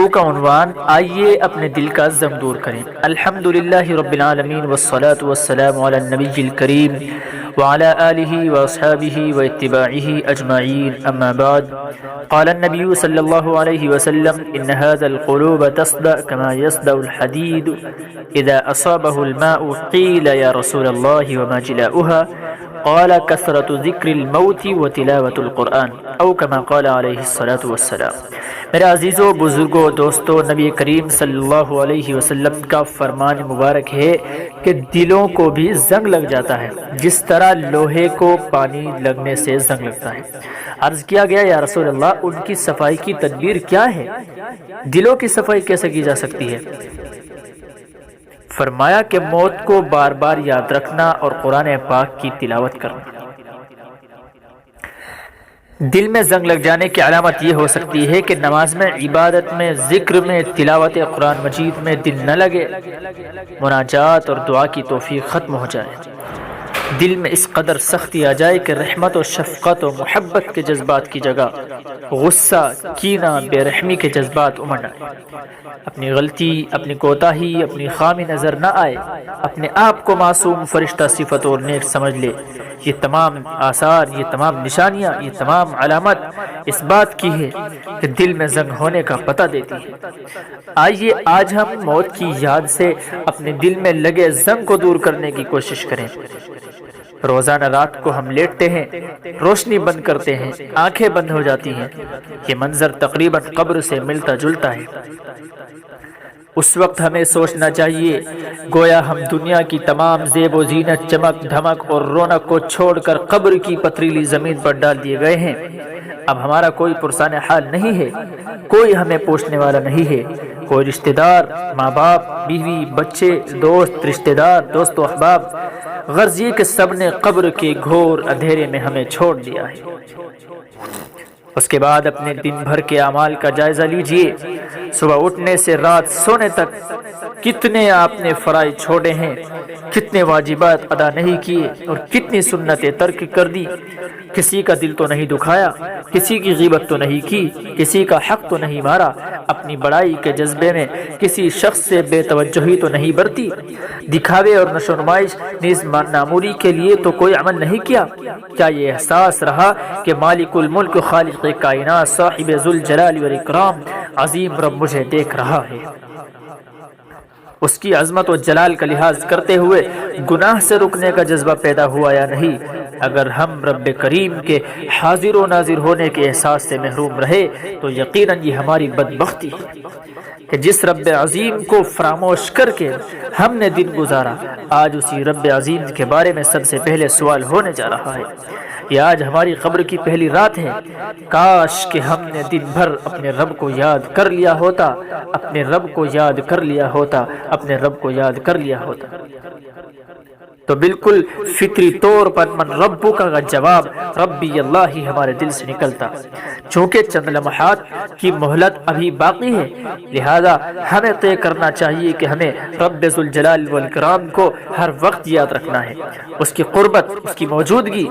گفتگو کا عنوان آئیے اپنے دل کا زنگ دور کریں۔ الحمدللہ رب العالمین والصلاة والسلام علی النبی الکریم وعلى آلہ واصحابہ واتباعہ اجمعین، اما بعد، قال النبی صلی اللہ علیہ وسلم ان هذا القلوب تصدأ كما يصدأ الحديد اذا اصابه الماء، قیل یا رسول اللہ وما جلاؤها؟ قال كثرة ذکر الموت وتلاوة القرآن، او كما قال علیہ الصلاة والسلام۔ میرے عزیزوں، بزرگوں، دوستوں، نبی کریم صلی اللہ علیہ وسلم کا فرمان مبارک ہے کہ دلوں کو بھی زنگ لگ جاتا ہے جس طرح لوہے کو پانی لگنے سے زنگ لگتا ہے۔ عرض کیا گیا یا رسول اللہ، ان کی صفائی کی تدبیر کیا ہے؟ دلوں کی صفائی کیسے کی جا سکتی ہے؟ فرمایا کہ موت کو بار بار یاد رکھنا اور قرآن پاک کی تلاوت کرنا۔ دل میں زنگ لگ جانے کی علامت یہ ہو سکتی ہے کہ نماز میں، عبادت میں، ذکر میں، تلاوت قرآن مجید میں دل نہ لگے، مناجات اور دعا کی توفیق ختم ہو جائے، دل میں اس قدر سختی آ جائے کہ رحمت و شفقت و محبت کے جذبات کی جگہ غصہ، کینہ، بے رحمی کے جذبات امڑ آئے، اپنی غلطی، اپنی کوتاہی، اپنی خامی نظر نہ آئے، اپنے آپ کو معصوم، فرشتہ صفت اور نیک سمجھ لے۔ یہ تمام آثار، یہ تمام نشانیاں، یہ تمام علامت اس بات کی ہے کہ دل میں زنگ ہونے کا پتہ دیتی ہے۔ آئیے آج ہم موت کی یاد سے اپنے دل میں لگے زنگ کو دور کرنے کی کوشش کریں۔ روزانہ رات کو ہم لیٹتے ہیں، روشنی بند کرتے ہیں، آنکھیں بند ہو جاتی ہیں، یہ منظر تقریباً قبر سے ملتا جلتا ہے۔ اس وقت ہمیں سوچنا چاہیے گویا ہم دنیا کی تمام زیب و زینت، چمک دھمک اور رونق کو چھوڑ کر قبر کی پتریلی زمین پر ڈال دیے گئے ہیں۔ اب ہمارا کوئی پرسان حال نہیں ہے، کوئی ہمیں پوچھنے والا نہیں ہے، کوئی رشتہ دار، ماں باپ، بیوی، بچے، دوست، رشتہ دار، دوست و احباب، غرض یہ کہ سب نے قبر کے گھور اندھیرے میں ہمیں چھوڑ دیا ہے۔ اس کے بعد اپنے دن بھر کے اعمال کا جائزہ لیجئے۔ صبح اٹھنے سے رات سونے تک کتنے آپ نے فرائض چھوڑے ہیں، کتنے واجبات ادا نہیں کیے اور کتنی سنتیں ترک کر دی۔ کسی کا دل تو نہیں دکھایا، کسی کی غیبت تو نہیں کی، کسی کا حق تو نہیں مارا، اپنی بڑائی کے جذبے میں کسی شخص سے بے توجہی تو نہیں برتی، دکھاوے اور نشو و نمائش نیز ناموری کے لیے تو کوئی عمل نہیں کیا۔ کیا یہ احساس رہا کہ مالک الملک، خالق کائنات، صاحب ذوالجلال والاکرام، عظیم رب مجھے دیکھ رہا ہے؟ اس کی عظمت و جلال کا لحاظ کرتے ہوئے گناہ سے رکنے کا جذبہ پیدا ہوا یا نہیں؟ اگر ہم رب کریم کے حاضر و ناظر ہونے کے احساس سے محروم رہے تو یقیناً یہ ہماری بدبختی ہے کہ جس رب عظیم کو فراموش کر کے ہم نے دن گزارا، آج اسی رب عظیم کے بارے میں سب سے پہلے سوال ہونے جا رہا ہے۔ یہ آج ہماری قبر کی پہلی رات ہے۔ کاش کہ ہم نے دن بھر اپنے رب کو یاد کر لیا ہوتا، اپنے رب کو یاد کر لیا ہوتا، اپنے رب کو یاد کر لیا ہوتا، تو بالکل فطری طور پر من ربک کا جواب ربی اللہ ہی ہمارے دل سے نکلتا۔ چونکہ چند لمحات کی مہلت ابھی باقی ہے، لہذا ہمیں طے کرنا چاہیے کہ ہمیں رب ذوالجلال والاکرام کو ہر وقت یاد رکھنا ہے، اس کی قربت، اس کی موجودگی،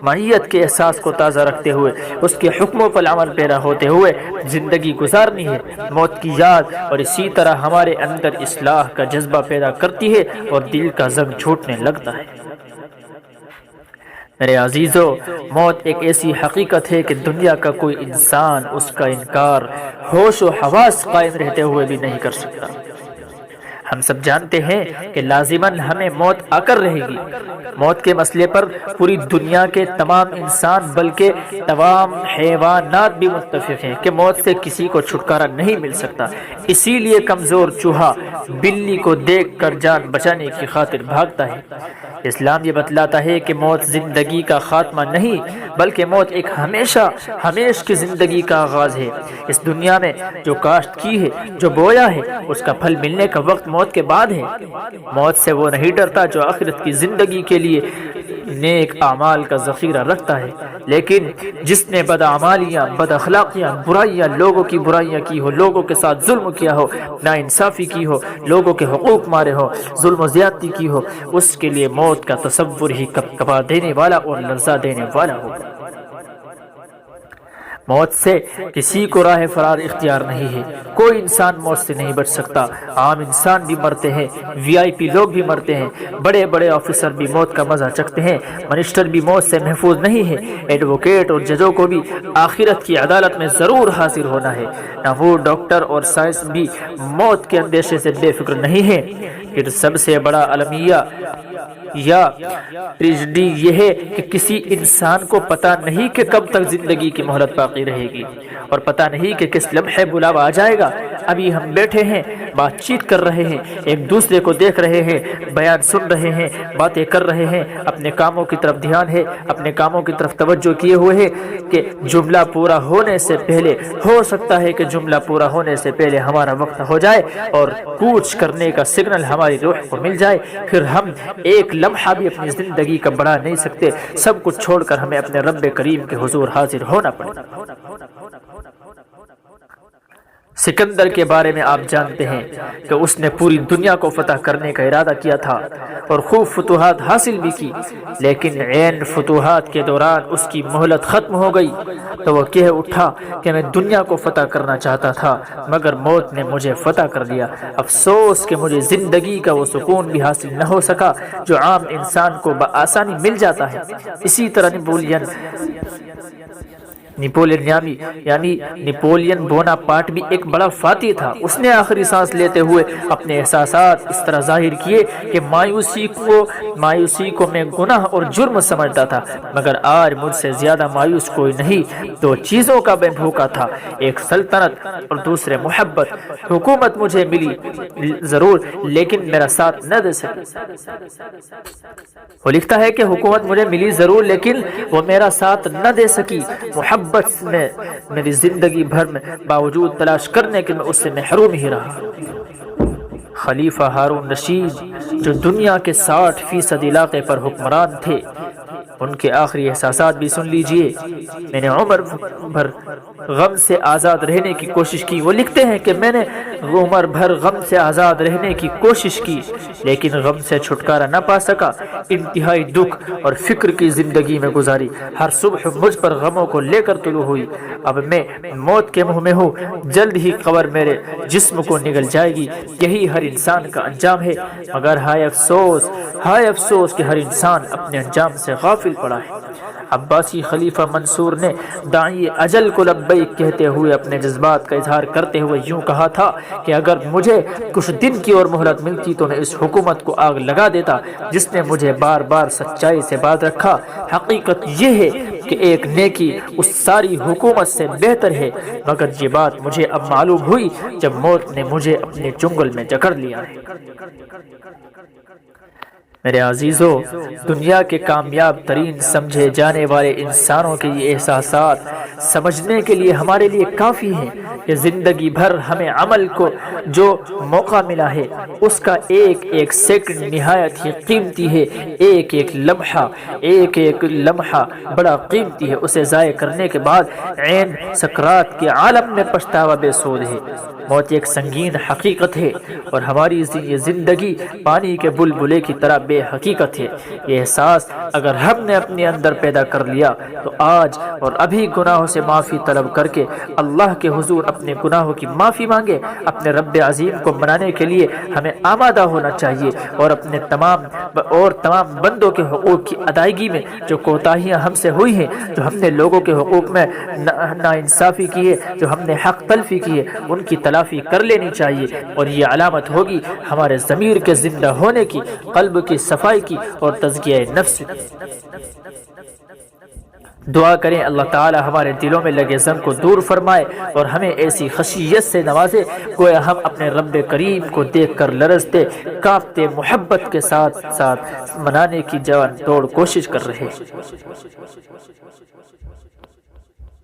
معیت کے احساس کو تازہ رکھتے ہوئے اس کے حکموں پر عمل پیرا ہوتے ہوئے زندگی گزارنی ہے۔ موت کی یاد اور اسی طرح ہمارے اندر اصلاح کا جذبہ پیدا کرتی ہے اور دل کا زنگ چھوٹنے لگتا ہے۔ میرے عزیزو، موت ایک ایسی حقیقت ہے کہ دنیا کا کوئی انسان اس کا انکار ہوش و حواس قائم رہتے ہوئے بھی نہیں کر سکتا۔ ہم سب جانتے ہیں کہ لازماً ہمیں موت آ کر رہے گی۔ موت کے مسئلے پر پوری دنیا کے تمام انسان بلکہ تمام حیوانات بھی متفق ہیں کہ موت سے کسی کو چھٹکارا نہیں مل سکتا۔ اسی لیے کمزور چوہا بلی کو دیکھ کر جان بچانے کی خاطر بھاگتا ہے۔ اسلام یہ بتلاتا ہے کہ موت زندگی کا خاتمہ نہیں بلکہ موت ایک ہمیشہ کی زندگی کا آغاز ہے۔ اس دنیا میں جو کاشت کی ہے، جو بویا ہے، اس کا پھل ملنے کا وقت موت کے بعد ہے۔ موت سے وہ نہیں ڈرتا جو آخرت کی زندگی کے لیے نیک اعمال کا ذخیرہ رکھتا ہے، لیکن جس نے بد اعمالیاں، بد اخلاقیاں، برائیاں، لوگوں کی برائیاں کی ہو، لوگوں کے ساتھ ظلم کیا ہو، ناانصافی کی ہو، لوگوں کے حقوق مارے ہو، ظلم و زیادتی کی ہو، اس کے لیے موت کا تصور ہی کپکپا دینے والا اور لرزا دینے والا ہوگا۔ موت سے کسی کو راہ فرار اختیار نہیں ہے، کوئی انسان موت سے نہیں بچ سکتا۔ عام انسان بھی مرتے ہیں، وی آئی پی لوگ بھی مرتے ہیں، بڑے بڑے آفیسر بھی موت کا مزہ چکھتے ہیں، منسٹر بھی موت سے محفوظ نہیں ہے، ایڈوکیٹ اور ججوں کو بھی آخرت کی عدالت میں ضرور حاضر ہونا ہے۔ نہ وہ ڈاکٹر اور سائنس بھی موت کے اندیشے سے بے فکر نہیں ہے۔ پھر سب سے بڑا المیہ یا ٹریجڈی یہ ہے کہ کسی انسان کو پتہ نہیں کہ کب تک زندگی کی مہلت باقی رہے گی، اور پتہ نہیں کہ کس لمحے بلاوا آ جائے گا۔ ابھی ہم بیٹھے ہیں، بات چیت کر رہے ہیں، ایک دوسرے کو دیکھ رہے ہیں، بیان سن رہے ہیں، باتیں کر رہے ہیں، اپنے کاموں کی طرف دھیان ہے، اپنے کاموں کی طرف توجہ کیے ہوئے ہیں کہ جملہ پورا ہونے سے پہلے ہو سکتا ہے کہ جملہ پورا ہونے سے پہلے ہمارا وقت ہو جائے اور کوچ کرنے کا سگنل ہماری روح کو مل جائے۔ پھر ہم ایک لمحہ بھی اپنی زندگی کا بڑھا نہیں سکتے، سب کچھ چھوڑ کر ہمیں اپنے رب کریم کے حضور حاضر ہونا پڑے۔ سکندر کے بارے میں آپ جانتے ہیں کہ اس نے پوری دنیا کو فتح کرنے کا ارادہ کیا تھا اور خوب فتوحات حاصل بھی کی، لیکن عین فتوحات کے دوران اس کی مہلت ختم ہو گئی تو وہ کہہ اٹھا کہ میں دنیا کو فتح کرنا چاہتا تھا مگر موت نے مجھے فتح کر لیا۔ افسوس کہ مجھے زندگی کا وہ سکون بھی حاصل نہ ہو سکا جو عام انسان کو بآسانی مل جاتا ہے۔ اسی طرح نیپولین بوناپارٹ بھی ایک بڑا فاتح تھا۔ اس نے آخری سانس لیتے ہوئے اپنے احساسات اس طرح ظاہر کیے کہ مایوسی کو میں گناہ اور جرم سمجھتا تھا، مگر آج مجھ سے زیادہ مایوس کوئی نہیں۔ دو چیزوں کا میں بھوکا تھا، ایک سلطنت اور دوسرے محبت۔ حکومت مجھے ملی ضرور لیکن میرا ساتھ نہ دے سکی۔ وہ لکھتا ہے کہ حکومت مجھے ملی ضرور لیکن وہ میرا ساتھ نہ دے سکی۔ محبت میں میری زندگی بھر میں باوجود تلاش کرنے کے میں اس سے محروم ہی رہا۔ خلیفہ ہارون رشید جو دنیا کے 60% علاقے پر حکمران تھے، ان کے آخری احساسات بھی سن لیجئے۔ میں نے عمر بھر غم سے آزاد رہنے کی کوشش کی۔ وہ لکھتے ہیں کہ میں نے عمر بھر غم سے آزاد رہنے کی کوشش کی لیکن غم سے چھٹکارا نہ پا سکا۔ انتہائی دکھ اور فکر کی زندگی میں گزاری۔ ہر صبح مجھ پر غموں کو لے کر طلوع ہوئی۔ اب میں موت کے منہ میں ہوں، جلد ہی قبر میرے جسم کو نگل جائے گی۔ یہی ہر انسان کا انجام ہے، مگر ہائے افسوس کہ ہر انسان اپنے انجام سے غافل پڑا ہے۔ عباسی خلیفہ منصور نے داعی اجل کو لبیک کہتے ہوئے اپنے جذبات کا اظہار کرتے ہوئے یوں کہا تھا کہ اگر مجھے کچھ دن کی اور مہلت ملتی تو میں اس حکومت کو آگ لگا دیتا جس نے مجھے بار بار سچائی سے باز رکھا۔ حقیقت یہ ہے کہ ایک نیکی اس ساری حکومت سے بہتر ہے، مگر یہ بات مجھے اب معلوم ہوئی جب موت نے مجھے اپنے چنگل میں جکڑ لیا ہے۔ میرے عزیزو، دنیا کے کامیاب ترین سمجھے جانے والے انسانوں کے یہ احساسات سمجھنے کے لیے ہمارے لیے کافی ہیں کہ زندگی بھر ہمیں عمل کو جو موقع ملا ہے اس کا ایک ایک سیکنڈ نہایت ہی قیمتی ہے۔ ایک ایک لمحہ بڑا قیمتی ہے۔ اسے ضائع کرنے کے بعد عین سکرات کے عالم میں پچھتاوا بے سود ہے۔ موت ایک سنگین حقیقت ہے اور ہماری یہ زندگی پانی کے بلبلے کی طرح بے حقیقت ہے۔ یہ احساس اگر ہم نے اپنے اندر پیدا کر لیا تو آج اور ابھی گناہوں سے معافی طلب کر کے اللہ کے حضور اپنے گناہوں کی معافی مانگے۔ اپنے رب عظیم کو منانے کے لیے ہمیں آمادہ ہونا چاہیے اور اپنے تمام بندوں کے حقوق کی ادائیگی میں جو کوتاہیاں ہم سے ہوئی ہیں، جو ہم نے لوگوں کے حقوق میں ناانصافی کی ہے، جو ہم نے حق تلفی کی ہے، ان کی تلافی کر لینی چاہیے، اور یہ علامت ہوگی ہمارے ضمیر کے زندہ ہونے کی، قلب کی صفائی کی اور تزکیہ نفس کی۔ دعا کریں اللہ تعالی ہمارے دلوں میں لگے زنگ کو دور فرمائے اور ہمیں ایسی خشیت سے نوازے گویا ہم اپنے رب کریم کو دیکھ کر لرزتے کانپتے محبت کے ساتھ ساتھ منانے کی جان توڑ کوشش کر رہے۔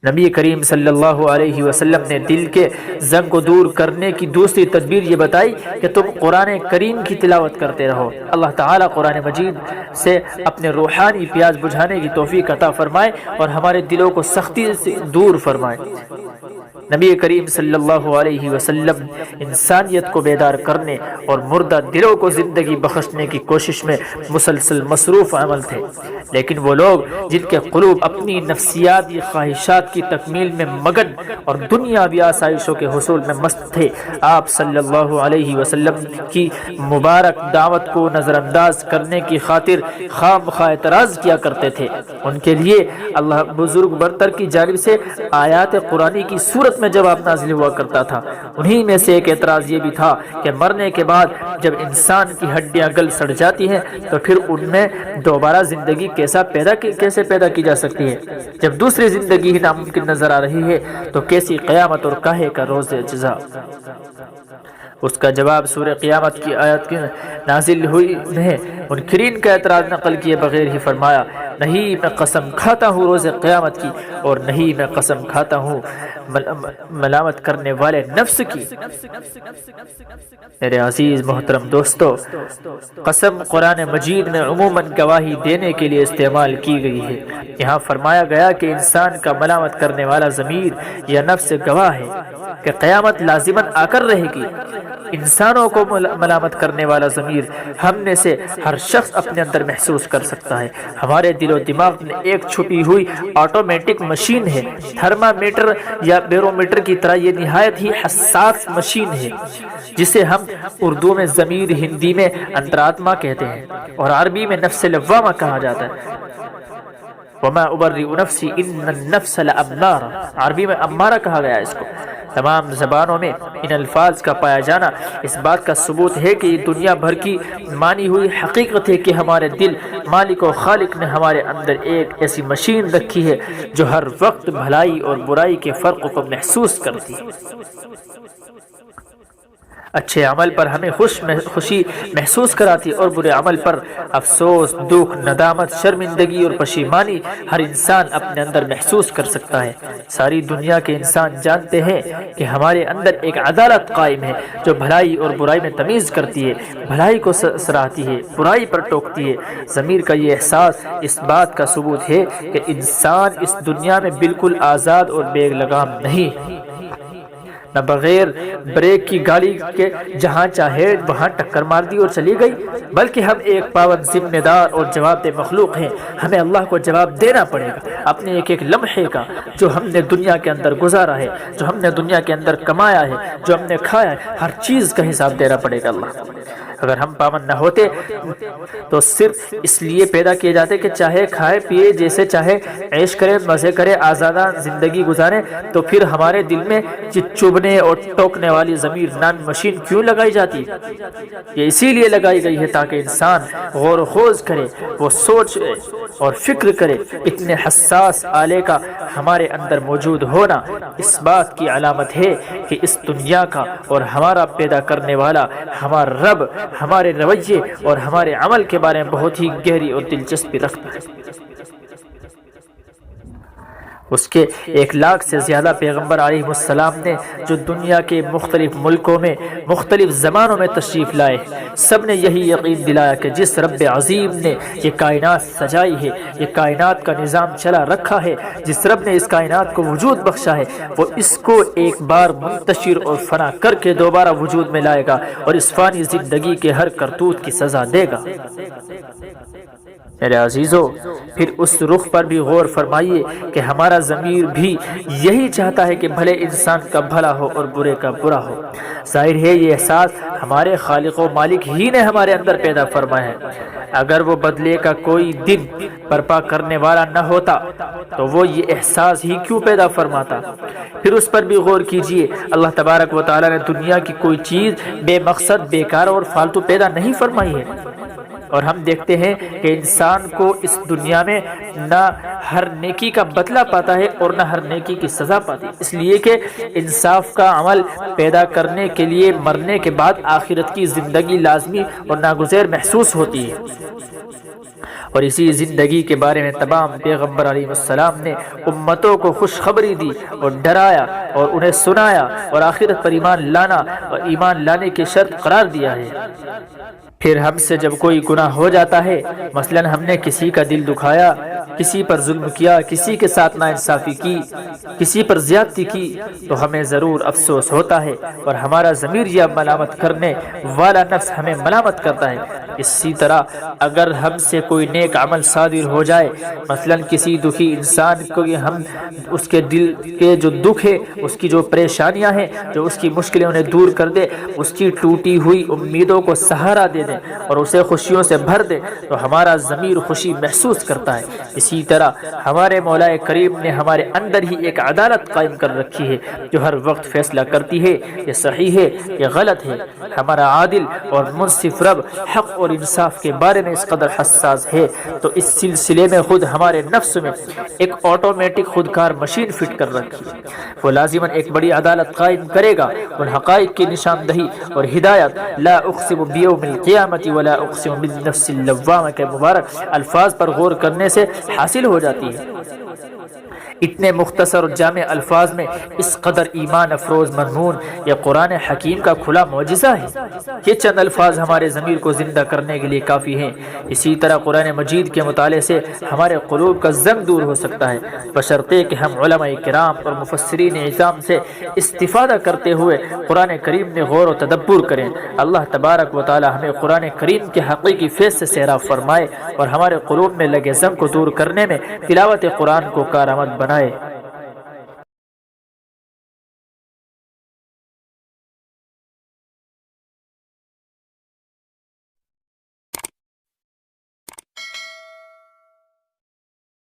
نبی کریم صلی اللہ علیہ وسلم نے دل کے زنگ کو دور کرنے کی دوسری تدبیر یہ بتائی کہ تم قرآن کریم کی تلاوت کرتے رہو۔ اللہ تعالیٰ قرآن مجید سے اپنے روحانی پیاس بجھانے کی توفیق عطا فرمائے اور ہمارے دلوں کو سختی سے دور فرمائے۔ نبی کریم صلی اللہ علیہ وسلم انسانیت کو بیدار کرنے اور مردہ دلوں کو زندگی بخشنے کی کوشش میں مسلسل مصروف عمل تھے، لیکن وہ لوگ جن کے قلوب اپنی نفسیاتی خواہشات خواہشات کی تکمیل میں مگن اور دنیاوی آسائشوں کے حصول میں مست تھے۔ آپ صلی اللہ علیہ وسلم کی مبارک دعوت کو نظر انداز کرنے کی خاطر خواہ اعتراض کیا کرتے تھے۔ ان کے لیے اللہ بزرگ برتر کی جانب سے آیات قرآنی کی صورت میں جواب نازل ہوا کرتا تھا۔ انہی میں سے ایک اعتراض یہ بھی تھا کہ مرنے کے بعد جب انسان کی ہڈیاں گل سڑ جاتی ہیں تو پھر ان میں دوبارہ زندگی کیسے پیدا کی جا سکتی ہے؟ جب دوسری زندگی ہی ناممکن نظر آ رہی ہے تو کیسی قیامت اور کاہے کا روز جزا؟ اس کا جواب سورہ قیامت کی آیت کی نازل ہوئی نے منکرین کا اعتراض نقل کیے بغیر ہی فرمایا، نہیں میں قسم کھاتا ہوں روز قیامت کی، اور نہیں میں قسم کھاتا ہوں ملامت کرنے والے نفس کی۔ میرے عزیز محترم دوستو، قسم قرآن مجید میں عموماً گواہی دینے کے لیے استعمال کی گئی ہے۔ یہاں فرمایا گیا کہ انسان کا ملامت کرنے والا ضمیر یا نفس گواہ ہے کہ قیامت لازماً آ کر رہے گی۔ انسانوں کو ملامت کرنے والا ضمیر ہم میں سے ہر شخص اپنے اندر محسوس کر سکتا ہے۔ ہمارے دل و دماغ میں ایک چھپی ہوئی آٹومیٹک مشین ہے، تھرمامیٹر یا بیرومیٹر کی طرح یہ نہایت ہی حساس مشین ہے، جسے ہم اردو میں ضمیر، ہندی میں انترآتما کہتے ہیں اور عربی میں نفس لوامہ کہا جاتا ہے۔ وما ابرئ نفسی ان النفس لامارہ، عربی میں امارہ کہا گیا اس کو۔ تمام زبانوں میں ان الفاظ کا پایا جانا اس بات کا ثبوت ہے کہ یہ دنیا بھر کی مانی ہوئی حقیقت ہے کہ ہمارے دل مالک و خالق نے ہمارے اندر ایک ایسی مشین رکھی ہے جو ہر وقت بھلائی اور برائی کے فرق کو محسوس کرتی ہے۔ اچھے عمل پر ہمیں خوشی محسوس کراتی اور برے عمل پر افسوس، دکھ، ندامت، شرمندگی اور پشیمانی ہر انسان اپنے اندر محسوس کر سکتا ہے۔ ساری دنیا کے انسان جانتے ہیں کہ ہمارے اندر ایک عدالت قائم ہے جو بھلائی اور برائی میں تمیز کرتی ہے، بھلائی کو سراہتی ہے، برائی پر ٹوکتی ہے۔ ضمیر کا یہ احساس اس بات کا ثبوت ہے کہ انسان اس دنیا میں بالکل آزاد اور بے لگام نہیں، نہ بغیر بریک کی گاڑی کے جہاں چاہے وہاں ٹکر مار دی اور چلی گئی، بلکہ ہم ایک پابند، ذمہ دار اور جواب دہ مخلوق ہیں۔ ہمیں اللہ کو جواب دینا پڑے گا اپنے ایک ایک لمحے کا، جو ہم نے دنیا کے اندر گزارا ہے، جو ہم نے دنیا کے اندر کمایا ہے، جو ہم نے کھایا ہے، ہر چیز کا حساب دینا پڑے گا اللہ۔ اگر ہم پابند نہ ہوتے تو صرف اس لیے پیدا کیے جاتے کہ چاہے کھائے پیے، جیسے چاہے عیش کرے، مزے کرے، آزادہ زندگی گزارے، تو پھر ہمارے دل میں چبھنے اور ٹوکنے والی ضمیر نامی مشین کیوں لگائی جاتی؟ یہ اسی لیے لگائی گئی ہے تاکہ انسان غور و خوض کرے، وہ سوچے اور فکر کرے۔ اتنے حساس آلے کا ہمارے اندر موجود ہونا اس بات کی علامت ہے کہ اس دنیا کا اور ہمارا پیدا کرنے والا ہمارا رب ہمارے رویے اور ہمارے عمل کے بارے میں بہت ہی گہری اور دلچسپی رکھتا ہے۔ اس کے 1 لاکھ سے زیادہ پیغمبر علیہ السلام نے جو دنیا کے مختلف ملکوں میں مختلف زمانوں میں تشریف لائے، سب نے یہی یقین دلایا کہ جس رب عظیم نے یہ کائنات سجائی ہے، یہ کائنات کا نظام چلا رکھا ہے، جس رب نے اس کائنات کو وجود بخشا ہے، وہ اس کو ایک بار منتشر اور فنا کر کے دوبارہ وجود میں لائے گا اور اس فانی زندگی کے ہر کرتوت کی سزا دے گا۔ میرے عزیزو، پھر اس رخ پر بھی غور فرمائیے کہ ہمارا ضمیر بھی یہی چاہتا ہے کہ بھلے انسان کا بھلا ہو اور برے کا برا ہو۔ ظاہر ہے یہ احساس ہمارے خالق و مالک ہی نے ہمارے اندر پیدا فرمایا ہے۔ اگر وہ بدلے کا کوئی دن برپا کرنے والا نہ ہوتا تو وہ یہ احساس ہی کیوں پیدا فرماتا؟ پھر اس پر بھی غور کیجئے، اللہ تبارک و تعالی نے دنیا کی کوئی چیز بے مقصد، بیکار اور فالتو پیدا نہیں فرمائی ہے، اور ہم دیکھتے ہیں کہ انسان کو اس دنیا میں نہ ہر نیکی کا بدلہ پاتا ہے اور نہ ہر نیکی کی سزا پاتی، اس لیے کہ انصاف کا عمل پیدا کرنے کے لیے مرنے کے بعد آخرت کی زندگی لازمی اور ناگزیر محسوس ہوتی ہے۔ اور اسی زندگی کے بارے میں تمام پیغمبر علیہ السلام نے امتوں کو خوشخبری دی اور ڈرایا اور انہیں سنایا اور آخرت پر ایمان لانا اور ایمان لانے کی شرط قرار دیا ہے۔ پھر ہم سے جب کوئی گناہ ہو جاتا ہے، مثلا ہم نے کسی کا دل دکھایا، کسی پر ظلم کیا، کسی کے ساتھ ناانصافی کی، کسی پر زیادتی کی تو ہمیں ضرور افسوس ہوتا ہے اور ہمارا ضمیر یا ملامت کرنے والا نفس ہمیں ملامت کرتا ہے۔ اسی طرح اگر ہم سے کوئی نیک عمل صادر ہو جائے، مثلا کسی دکھی انسان کو ہم اس کے دل کے جو دکھ ہے، اس کی جو پریشانیاں ہیں، جو اس کی مشکلیں انہیں دور کر دے، اس کی ٹوٹی ہوئی امیدوں کو سہارا دے دیں اور اسے خوشیوں سے بھر دے تو ہمارا ضمیر خوشی محسوس کرتا ہے۔ اسی طرح ہمارے مولا کریم نے ہمارے اندر ہی ایک عدالت قائم کر رکھی ہے جو ہر وقت فیصلہ کرتی ہے کہ صحیح ہے کہ غلط ہے۔ ہمارا عادل اور منصف رب حق اور انصاف کے بارے میں اس قدر حساس ہے تو اس سلسلے میں خود ہمارے نفس میں ایک آٹومیٹک خودکار مشین فٹ کر رکھی ہے۔ وہ لازماً ایک بڑی عدالت قائم کرے گا۔ ان حقائق کی نشاندہی اور ہدایت لا اقسم بیوم القیامت ولا اقسم بالنفس اللوامہ کے مبارک الفاظ پر غور کرنے سے حاصل ہو جاتی ہے۔ اتنے مختصر اور جامع الفاظ میں اس قدر ایمان افروز مضمون یہ قرآن حکیم کا کھلا معجزہ ہے۔ یہ چند الفاظ ہمارے ضمیر کو زندہ کرنے کے لیے کافی ہیں۔ اسی طرح قرآن مجید کے مطالعے سے ہمارے قلوب کا زنگ دور ہو سکتا ہے، بشرطے کہ ہم علماء کرام اور مفسرین اعظام سے استفادہ کرتے ہوئے قرآن کریم میں غور و تدبر کریں۔ اللہ تبارک و تعالی ہمیں قرآن کریم کے حقیقی فیض سے سیراب فرمائے اور ہمارے قلوب میں لگے زنگ کو دور کرنے میں تلاوت قرآن کو کارآمد بنائے۔